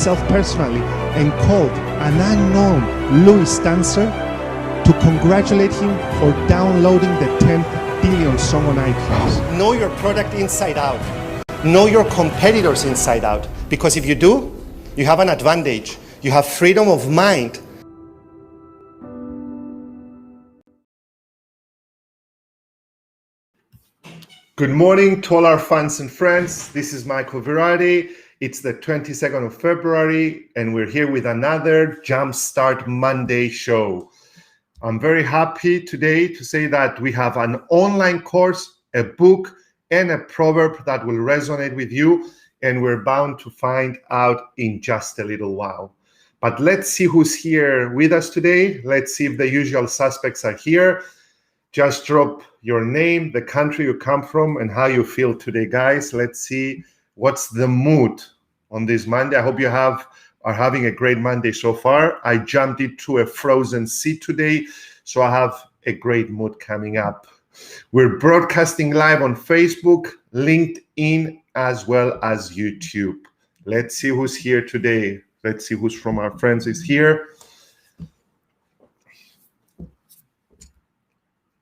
myself personally and called an unknown Louis Dancer to congratulate him for downloading the 10th billion song on iTunes. Know your product inside out. Know your competitors inside out. Because if you do, you have an advantage. You have freedom of mind. Good morning to all our fans and friends. This is Michael Virardi. It's the 22nd of February, and we're here with another Jumpstart Monday show. I'm very happy today to say that we have an online course, a book, and a proverb that will resonate with you, and we're bound to find out in just a little while. But let's see who's here with us today. Let's see if the usual suspects are here. Just drop your name, the country you come from, and how you feel today, guys. Let's see what's the mood on this Monday. I hope you are having a great Monday so far. I jumped into a frozen sea today, so I have a great mood coming up. We're broadcasting live on Facebook, LinkedIn, as well as YouTube. Let's see who's here today. Let's see who's from our friends is here.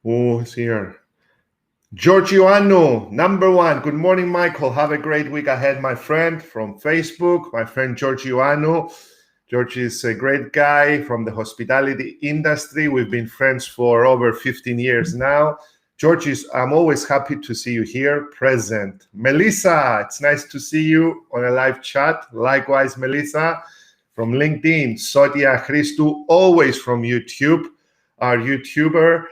Who's here? Giorgioano, number one. Good morning, Michael. Have a great week ahead, my friend, from Facebook. My friend Giorgioano. George is a great guy from the hospitality industry. We've been friends for over 15 years now. George, I'm always happy to see you here, present. Melissa, it's nice to see you on a live chat. Likewise, Melissa, from LinkedIn. Sotia Christou, always from YouTube. Our YouTuber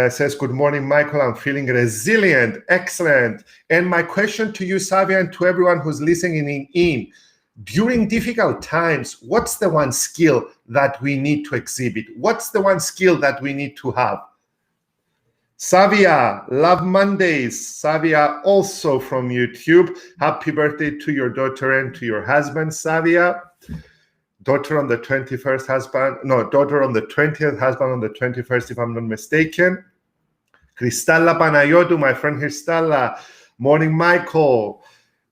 says, good morning, Michael. I'm feeling resilient. Excellent. And my question to you, Savia, and to everyone who's listening in, during difficult times, what's the one skill that we need to exhibit? What's the one skill that we need to have? Savia, love Mondays. Savia, also from YouTube. Happy birthday to your daughter and to your husband, Savia. Daughter on the 21st, daughter on the 20th, husband on the 21st, if I'm not mistaken. Cristalla Panayotou, my friend Cristalla. Morning, Michael.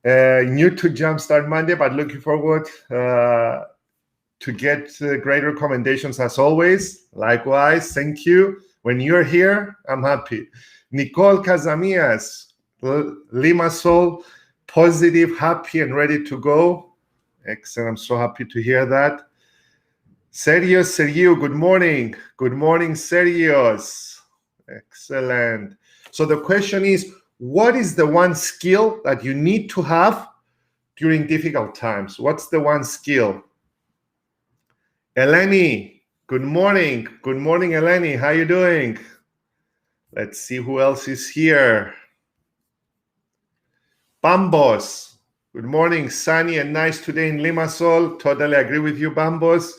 New to Jumpstart Monday, but looking forward to get great recommendations as always. Likewise, thank you. When you're here, I'm happy. Nicole Casamillas, Limassol, positive, happy, and ready to go. Excellent. I'm so happy to hear that. Sergio, good morning. Good morning, Sergio. Excellent. So the question is, what is the one skill that you need to have during difficult times? What's the one skill? Eleni, good morning. Good morning, Eleni. How you doing? Let's see who else is here. Bambos. Good morning, sunny and nice today in Limassol. Totally agree with you, Bambos.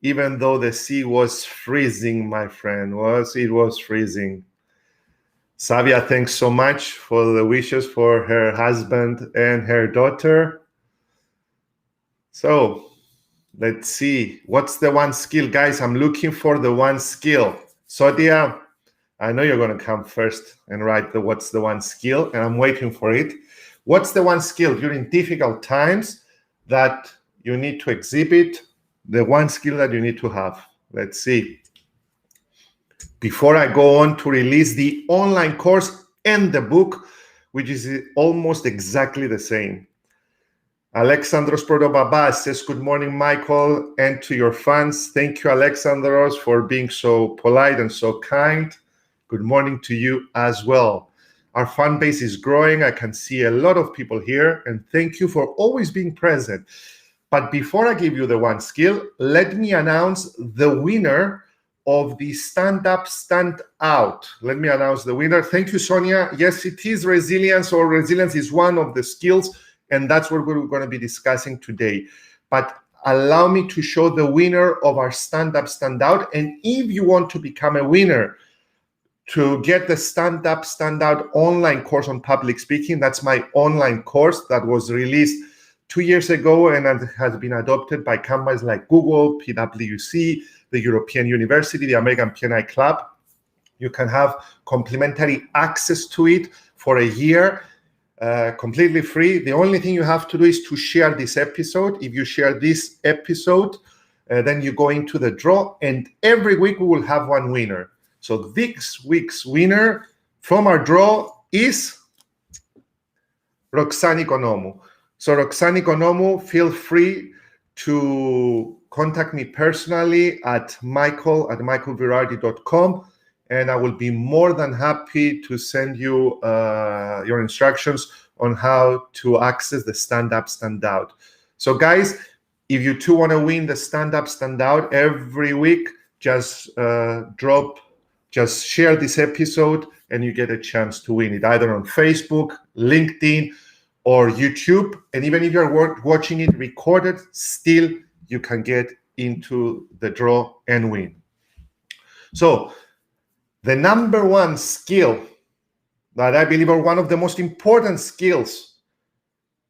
Even though the sea was freezing, my friend, it was freezing. Savia, thanks so much for the wishes for her husband and her daughter. So let's see. What's the one skill? Guys, I'm looking for the one skill. Sotia, I know you're going to come first and write what's the one skill, and I'm waiting for it. What's the one skill during difficult times that you need to exhibit? The one skill that you need to have. Let's see. Before I go on to release the online course and the book, which is almost exactly the same. Alexandros Protobabas says, good morning, Michael, and to your fans. Thank you, Alexandros, for being so polite and so kind. Good morning to you as well. Our fan base is growing. I can see a lot of people here, and thank you for always being present. But before I give you the one skill, let me announce the winner of the Stand Up, Stand Out. Let me announce the winner. Thank you, Sonia. Yes, it is resilience, or resilience is one of the skills, and that's what we're going to be discussing today. But allow me to show the winner of our Stand Up, Stand Out. And if you want to become a winner, to get the Stand Up, Stand Out online course on public speaking, that's my online course that was released 2 years ago and has been adopted by companies like Google, PwC, the European University, the American PNI Club. You can have complimentary access to it for a year. completely free. The only thing you have to do is to share this episode. If you share this episode, then you go into the draw, and every week we will have one winner. So this week's winner from our draw is Roxani Konomu. So Roxani Konomu, feel free to contact me personally at michael@michaelvirardi.com, and I will be more than happy to send you your instructions on how to access the Stand Up, Stand Out. So guys, if you too want to win the Stand Up, Stand Out every week, just share this episode and you get a chance to win it either on Facebook, LinkedIn, or YouTube. And even if you're watching it recorded, still you can get into the draw and win. So the number one skill that I believe are one of the most important skills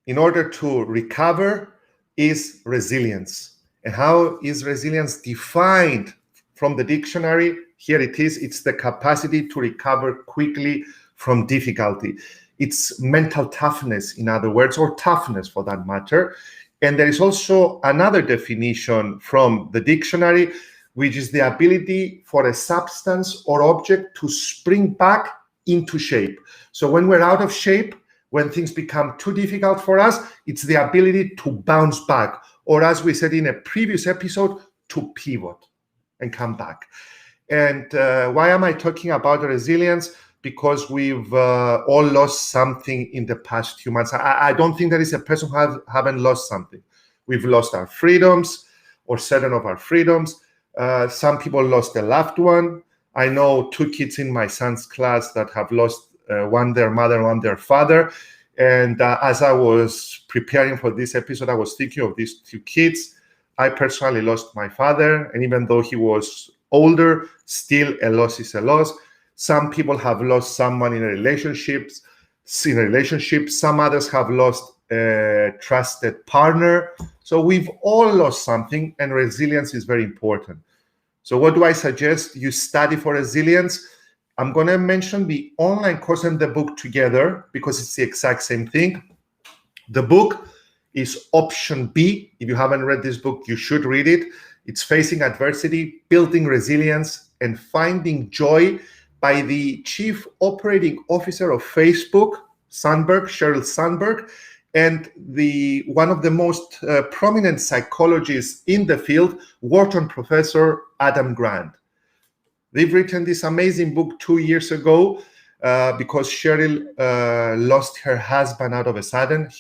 in order to recover is resilience. And how is resilience defined from the dictionary? Here it is. It's the capacity to recover quickly from difficulty. It's mental toughness, in other words, or toughness for that matter. And there is also another definition from the dictionary, which is the ability for a substance or object to spring back into shape. So when we're out of shape, when things become too difficult for us, it's the ability to bounce back, or as we said in a previous episode, to pivot and come back. And why am I talking about resilience? Because we've all lost something in the past few months. I don't think there is a person who haven't lost something. We've lost our freedoms, or certain of our freedoms. Some people lost a loved one. I know 2 kids in my son's class that have lost one their mother, one their father. And as I was preparing for this episode, I was thinking of these 2 kids. I personally lost my father, and even though he was older, still a loss is a loss. Some people have lost someone in a relationship. Some others have lost a trusted partner. So we've all lost something, and resilience is very important. So what do I suggest? You study for resilience. I'm going to mention the online course and the book together because it's the exact same thing. The book is option B. If you haven't read this book, you should read it. It's Facing Adversity, Building Resilience, and Finding Joy by the Chief Operating Officer of Facebook, Sheryl Sandberg, and one of the most prominent psychologists in the field, Wharton Professor Adam Grant. They've written this amazing book 2 years ago because Sheryl lost her husband out of a sudden.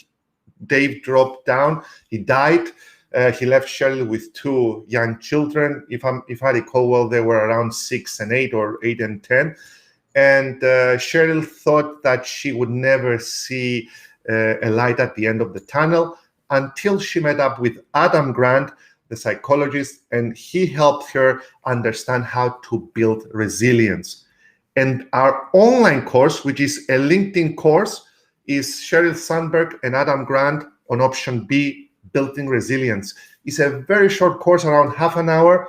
Dave dropped down. He died. He left Sheryl with 2 young children. If I recall well, they were around 6 and 8 or 8 and 10. And Sheryl thought that she would never see a light at the end of the tunnel until she met up with Adam Grant, the psychologist, and he helped her understand how to build resilience. And our online course, which is a LinkedIn course, is Sheryl Sandberg and Adam Grant on option B, Building Resilience. It's a very short course, around half an hour.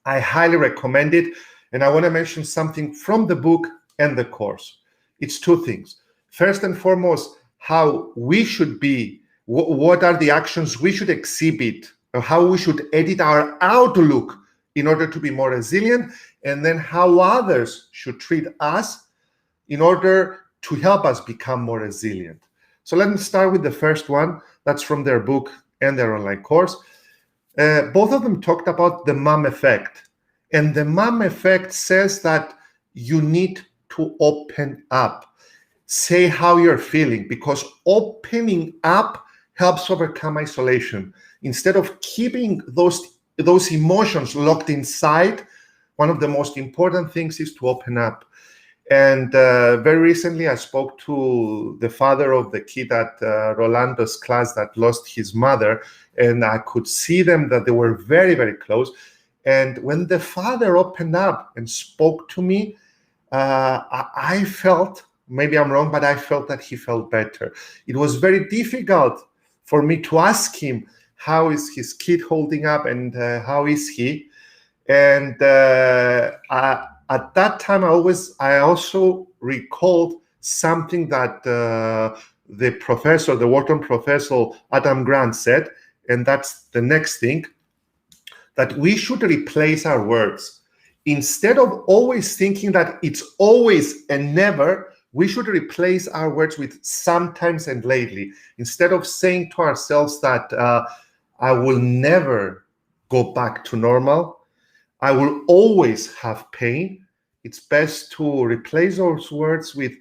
I highly recommend it. And I want to mention something from the book and the course. It's 2 things. First and foremost, how we should be, what are the actions we should exhibit, or how we should edit our outlook in order to be more resilient, and then how others should treat us in order to help us become more resilient. So let me start with the first one. That's from their book and their online course. Both of them talked about the mom effect. And the mom effect says that you need to open up. Say how you're feeling, because opening up helps overcome isolation. Instead of keeping those emotions locked inside, one of the most important things is to open up. And very recently, I spoke to the father of the kid at Rolando's class that lost his mother, and I could see them that they were very, very close. And when the father opened up and spoke to me, I felt, maybe I'm wrong, but I felt that he felt better. It was very difficult for me to ask him, how is his kid holding up and how is he? And at that time, I also recalled something that the professor, the Wharton professor, Adam Grant said, and that's the next thing, that we should replace our words. Instead of always thinking that it's always and never, we should replace our words with sometimes and lately. Instead of saying to ourselves that I will never go back to normal, I will always have pain, it's best to replace those words with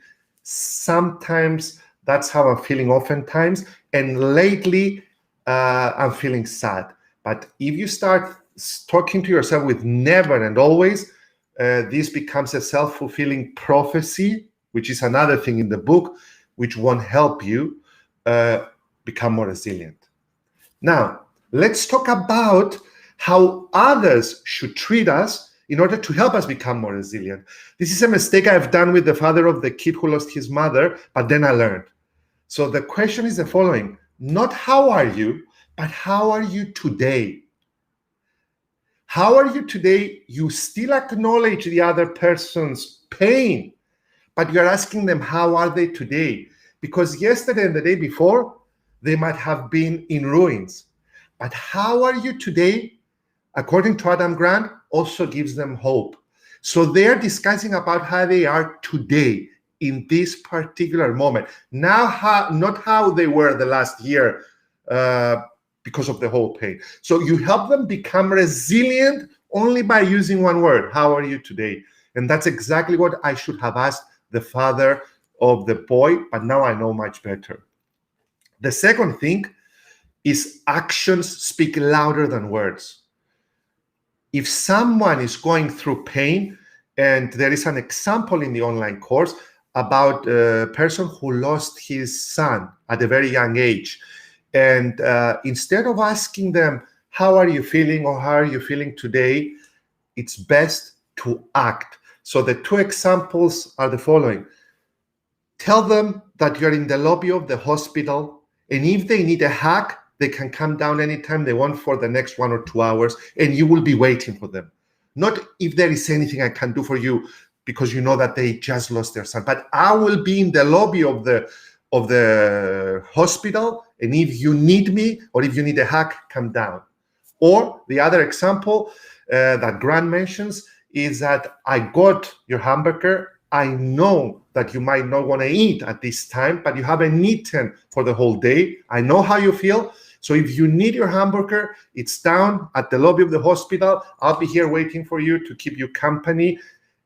sometimes, that's how I'm feeling oftentimes, and lately I'm feeling sad. But if you start talking to yourself with never and always, this becomes a self-fulfilling prophecy, which is another thing in the book, which won't help you become more resilient. Now, let's talk about how others should treat us in order to help us become more resilient. This is a mistake I've done with the father of the kid who lost his mother, but then I learned. So the question is the following: not how are you, but how are you today? How are you today? You still acknowledge the other person's pain, but you're asking them, how are they today? Because yesterday and the day before, they might have been in ruins. But how are you today, according to Adam Grant, also gives them hope. So they're discussing about how they are today in this particular moment. Now, not how they were the last year because of the whole pain. So you help them become resilient only by using one word. How are you today? And that's exactly what I should have asked the father of the boy, but now I know much better. The second thing is actions speak louder than words. If someone is going through pain, and there is an example in the online course about a person who lost his son at a very young age. And instead of asking them, how are you feeling or how are you feeling today, it's best to act. So the two examples are the following. Tell them that you're in the lobby of the hospital, and if they need a hug, they can come down anytime they want for the next 1 or 2 hours, and you will be waiting for them. Not if there is anything I can do for you, because you know that they just lost their son, but I will be in the lobby of the hospital, and if you need me or if you need a hug, come down. Or the other example that Grant mentions is that I got your hamburger. I know that you might not want to eat at this time, but you haven't eaten for the whole day. I know how you feel. So if you need your hamburger, it's down at the lobby of the hospital. I'll be here waiting for you to keep you company.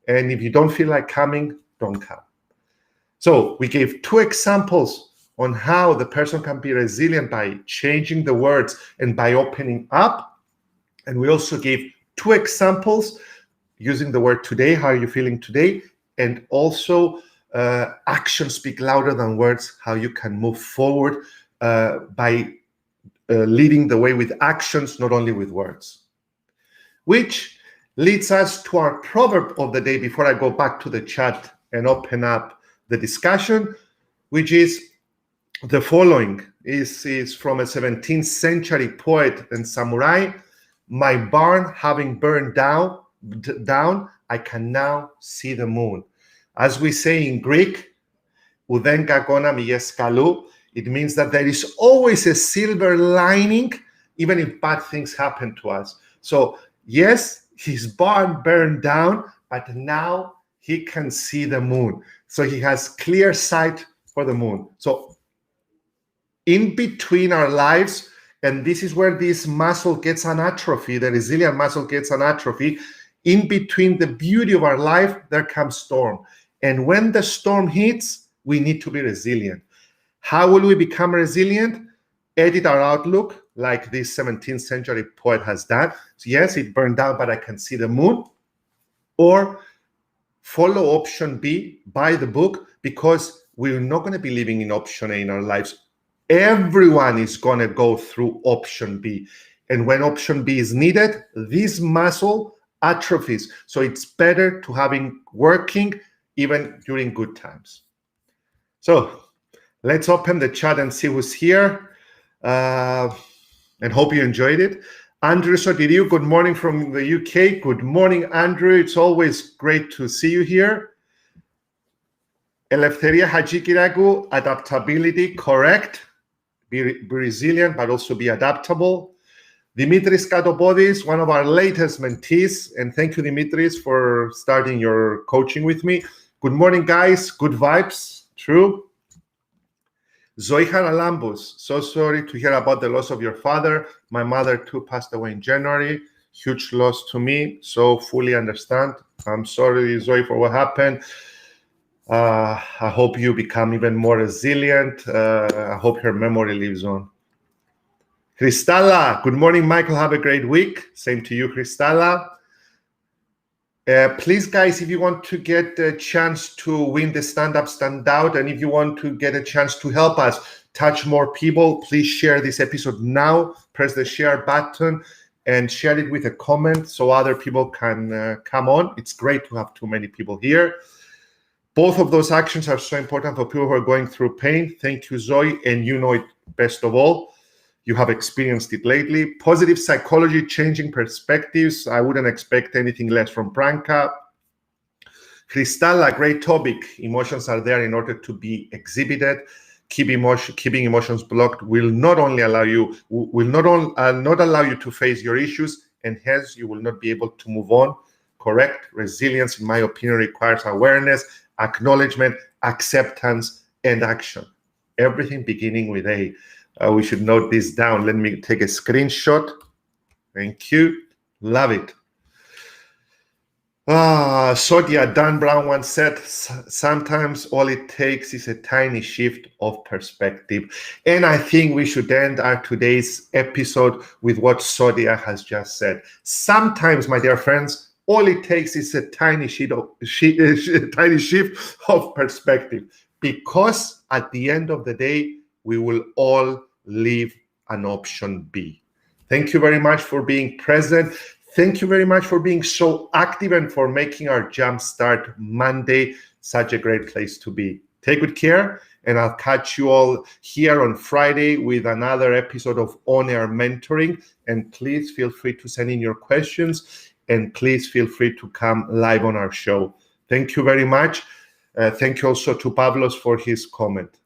And if you don't feel like coming, don't come. So we gave two examples on how the person can be resilient by changing the words and by opening up. And we also gave two examples using the word today. How are you feeling today? And also actions speak louder than words, how you can move forward by leading the way with actions, not only with words. Which leads us to our proverb of the day before I go back to the chat and open up the discussion, which is the following. Is from a 17th century poet and samurai. My barn having burned down, I can now see the moon. As we say in Greek, ουδέν κακόνα μη καλού, it means that there is always a silver lining, even if bad things happen to us. So yes, his barn burned down, but now he can see the moon. So he has clear sight for the moon. So in between our lives, and this is where this muscle gets an atrophy, the resilient muscle gets an atrophy, in between the beauty of our life, there comes storm. And when the storm hits, we need to be resilient. How will we become resilient? Edit our outlook, like this 17th century poet has done. So yes, it burned down, but I can see the moon. Or follow option B, buy the book, because we're not going to be living in option A in our lives. Everyone is going to go through option B. And when option B is needed, this muscle atrophies. So it's better to having working even during good times. So let's open the chat and see who's here. And hope you enjoyed it. Andrew Sotiriou, good morning from the UK. Good morning, Andrew. It's always great to see you here. Eleftheria Hajikiragu, adaptability, correct. Be resilient, but also be adaptable. Dimitris Katopodis, one of our latest mentees, and thank you, Dimitris, for starting your coaching with me. Good morning, guys. Good vibes. True. Zoe Haralambos, so sorry to hear about the loss of your father. My mother, too, passed away in January. Huge loss to me, so fully understand. I'm sorry, Zoe, for what happened. I hope you become even more resilient. I hope her memory lives on. Cristalla, good morning, Michael. Have a great week. Same to you, Cristalla. Please, guys, if you want to get a chance to win the Stand Up, Stand Out, and if you want to get a chance to help us touch more people, please share this episode now. Press the share button and share it with a comment so other people can come on. It's great to have too many people here. Both of those actions are so important for people who are going through pain. Thank you, Zoe, and you know it best of all. You have experienced it lately. Positive psychology, changing perspectives. I wouldn't expect anything less from Branka. Cristalla, great topic. Emotions are there in order to be exhibited. Keeping emotions blocked will not only allow you not allow you to face your issues, and hence you will not be able to move on. Correct. Resilience, in my opinion, requires awareness, acknowledgement, acceptance, and action. Everything beginning with A. We should note this down. Let me take a screenshot. Thank you. Love it. Sodia, Dan Brown once said, sometimes all it takes is a tiny shift of perspective. And I think we should end our today's episode with what Sodia has just said. Sometimes, my dear friends, all it takes is a tiny shift of perspective, because at the end of the day, we will all leave an option B. Thank you very much for being present. Thank you very much for being so active and for making our Jumpstart Monday such a great place to be. Take good care, and I'll catch you all here on Friday with another episode of On Air Mentoring. And please feel free to send in your questions, and please feel free to come live on our show. Thank you very much. Thank you also to Pavlos for his comment.